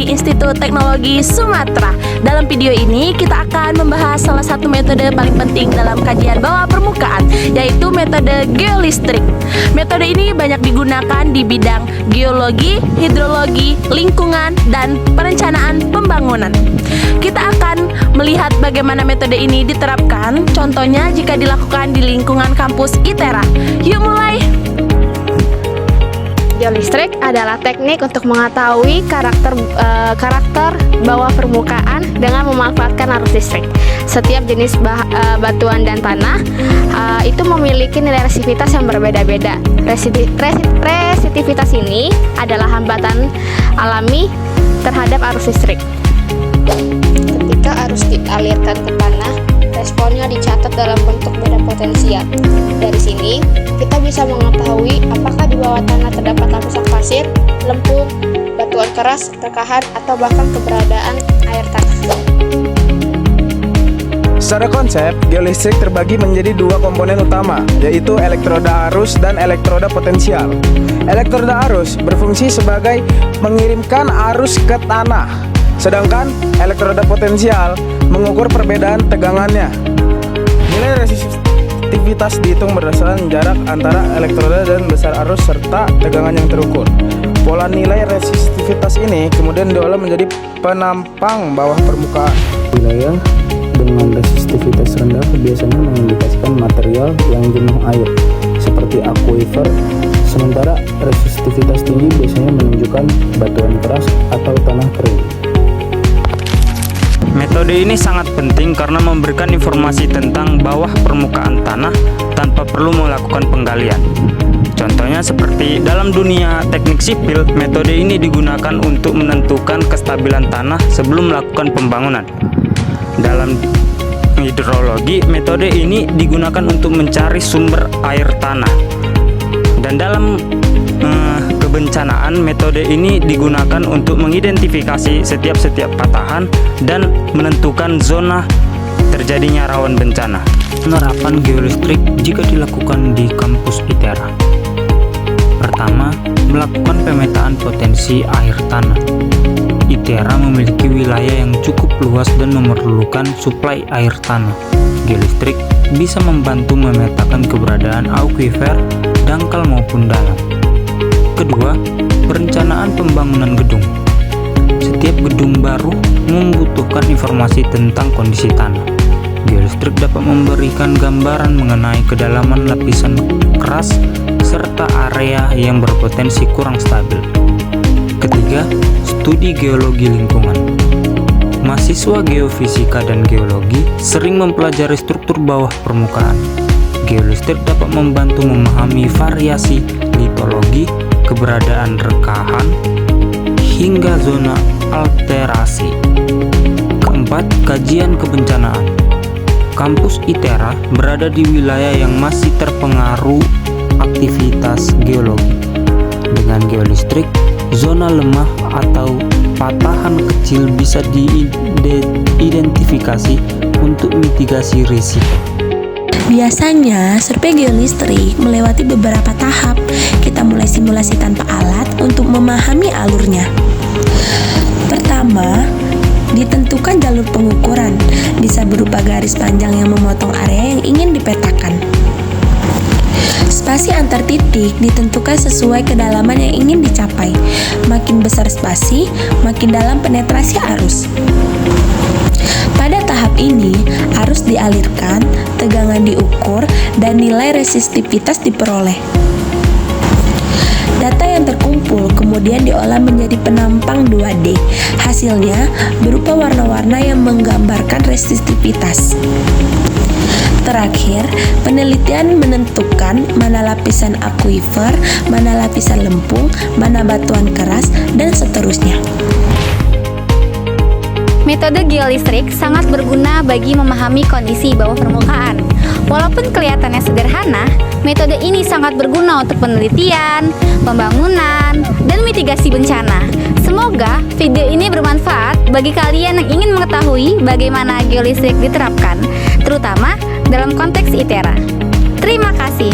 dari Institut Teknologi Sumatera. Dalam video ini kita akan membahas salah satu metode paling penting dalam kajian bawah permukaan, yaitu metode geolistrik. Metode ini banyak digunakan di bidang geologi, hidrologi, lingkungan, dan perencanaan pembangunan. Kita akan melihat bagaimana metode ini diterapkan, contohnya jika dilakukan di lingkungan kampus ITERA. Yuk mulai! Geolistrik adalah teknik untuk mengetahui karakter bawah permukaan dengan memanfaatkan arus listrik. Setiap jenis batuan dan tanah itu memiliki nilai resistivitas yang berbeda-beda. Resistivitas ini adalah hambatan alami terhadap arus listrik. Ketika arus dialirkan ke tanah, responnya dicatat dalam bentuk beda potensial. Dari sini, kita bisa mengetahui apakah di bawah tanah terdapat lapisan pasir, lempung, batuan keras, rekahan, atau bahkan keberadaan air tanah. Secara konsep, geolistrik terbagi menjadi dua komponen utama, yaitu elektroda arus dan elektroda potensial. Elektroda arus berfungsi sebagai mengirimkan arus ke tanah, sedangkan elektroda potensial mengukur perbedaan tegangannya. Nilai resistivitas dihitung berdasarkan jarak antara elektroda dan besar arus serta tegangan yang terukur. Pola nilai resistivitas ini kemudian diolah menjadi penampang bawah permukaan. Wilayah dengan resistivitas rendah biasanya mengindikasikan material yang jenuh air, seperti aquifer, sementara resistivitas tinggi biasanya menunjukkan batuan keras atau tanah kering. Metode ini sangat penting karena memberikan informasi tentang bawah permukaan tanah tanpa perlu melakukan penggalian. Contohnya seperti dalam dunia teknik sipil, metode ini digunakan untuk menentukan kestabilan tanah sebelum melakukan pembangunan. Dalam hidrologi, metode ini digunakan untuk mencari sumber air tanah. Dan dalam kebencanaan, metode ini digunakan untuk mengidentifikasi setiap patahan dan menentukan zona terjadinya rawan bencana. Penerapan geolistrik jika dilakukan di kampus ITERA. Pertama, melakukan pemetaan potensi air tanah. ITERA memiliki wilayah yang cukup luas dan memerlukan suplai air tanah. Geolistrik bisa membantu memetakan keberadaan aquifer, dangkal maupun dalam. Kedua, perencanaan pembangunan gedung. Setiap gedung baru membutuhkan informasi tentang kondisi tanah. Geolistrik dapat memberikan gambaran mengenai kedalaman lapisan keras serta area yang berpotensi kurang stabil. Ketiga, studi geologi lingkungan. Mahasiswa geofisika dan geologi sering mempelajari struktur bawah permukaan. Geolistrik dapat membantu memahami variasi litologi, keberadaan rekahan, hingga zona alterasi. Keempat, kajian kebencanaan. Kampus ITERA berada di wilayah yang masih terpengaruh aktivitas geologi. Dengan geolistrik, zona lemah atau patahan kecil bisa diidentifikasi untuk mitigasi risiko. Biasanya, survei geolistrik melewati beberapa tahap. Kita mulai simulasi tanpa alat untuk memahami alurnya. Pertama, ditentukan jalur pengukuran. Bisa berupa garis panjang yang memotong area yang ingin dipetakan. Spasi antar titik ditentukan sesuai kedalaman yang ingin dicapai. Makin besar spasi, makin dalam penetrasi arus. Pada tahap ini, arus dialirkan, tegangan diukur, dan nilai resistivitas diperoleh. Data yang terkumpul kemudian diolah menjadi penampang 2D. Hasilnya berupa warna-warna yang menggambarkan resistivitas. Terakhir, penelitian menentukan mana lapisan aquifer, mana lapisan lempung, mana batuan keras, dan seterusnya. Metode geolistrik sangat berguna bagi memahami kondisi bawah permukaan. Walaupun kelihatannya sederhana, metode ini sangat berguna untuk penelitian, pembangunan, dan mitigasi bencana. Semoga video ini bermanfaat bagi kalian yang ingin mengetahui bagaimana geolistrik diterapkan, terutama dalam konteks ITERA. Terima kasih.